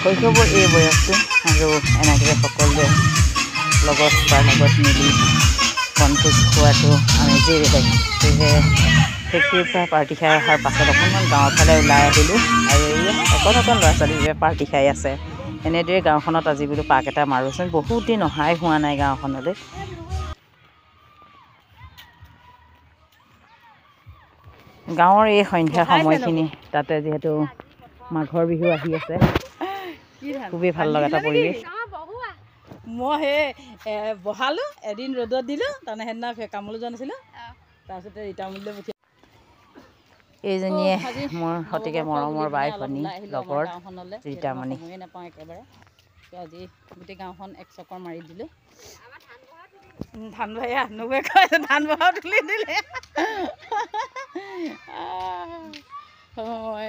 শৈশৱৰ এই বয়সটো আৰু এনেদৰে সকলোৱে লগত মিলি বনভোজ খোৱাটো আমেজেই বেলেগ। সেয়েহে ফেক্টৰীৰ পৰা পাৰ্টি খাই অহাৰ পাছত অকণমান গাঁৱৰ ফালে ওলাই আহিলোঁ আৰু এই অকণ ল'ৰা ছোৱালীবোৰে পাৰ্টি খাই আছে। এনেদৰে গাঁওখনত আজি বোলো পাক এটা মাৰোঁচোন, বহুত দিন অহাই হোৱা নাই গাঁওখনলৈ। গাঁৱৰ এই সন্ধিয়া সময়খিনি তাতে যিহেতু মাঘৰ বিহু আহি আছে, খুবেই ভাল লগা এটা পৰিৱেশ। মই সেই বহালোঁ, এদিন ৰ'দত দিলোঁ, তাৰমানে সেইদিনা কামলৈ যোৱা নাছিলোঁ, তাৰপিছতে ৰীতামূল্য পঠিয়াই। এইজনীয়ে মোৰ সতিকে মৰমৰ বাই ভনী লগৰ ৰীতামণি। সময়ে নাপাওঁ একেবাৰে, আজি গোটেই গাঁওখন এক চকৰ মাৰি দিলোঁ। ধান বঢ়া নবৈ কয় ধান বঢ়াও তুলি দিলে।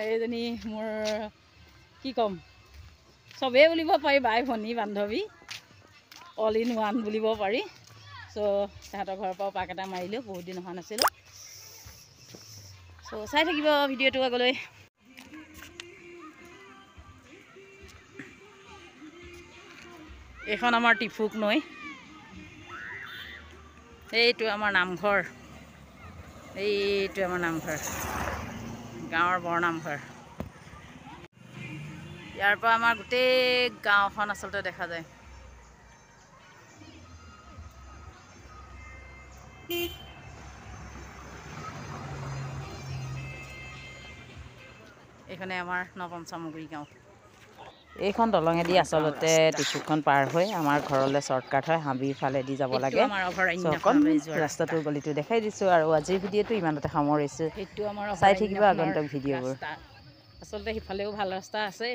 এইজনী মোৰ কি ক'ম, চবেই বুলিব পাৰি, বাই ভনী বান্ধৱী, অল ইন ওৱান বুলিব পাৰি। চ' তাহাঁতৰ ঘৰৰ পৰাও পাক এটা মাৰিলোঁ, বহুত দিন অহা নাছিলোঁ। চ' চাই থাকিব ভিডিঅ'টো আগলৈ। এইখন আমাৰ টিফুক নৈ, এইটো আমাৰ নামঘৰ, এইটো আমাৰ নামঘৰ, গাঁৱৰ বৰনামঘৰ। ইয়াৰ পৰা আমাৰ গোটেই গাঁওখন আচলতে দেখা যায়। এইখনে আমাৰ নৱম চামগুৰি গাঁও। এইখন দলঙেদি আচলতে টিফুকখন পাৰ হৈ আমাৰ ঘৰলৈ শ্বৰ্টকাট হয়, হাবিৰ ফালেদি যাব লাগে। ৰাস্তাটোৰ গলিটো দেখাই দিছোঁ আৰু আজিৰ ভিডিঅ'টো ইমানতে সামৰিছোঁ। সেইটো আমাৰ চাই থাকিব আগন্তুক ভিডিঅ'বোৰ। আচলতে সিফালেও ভাল ৰাস্তা আছে।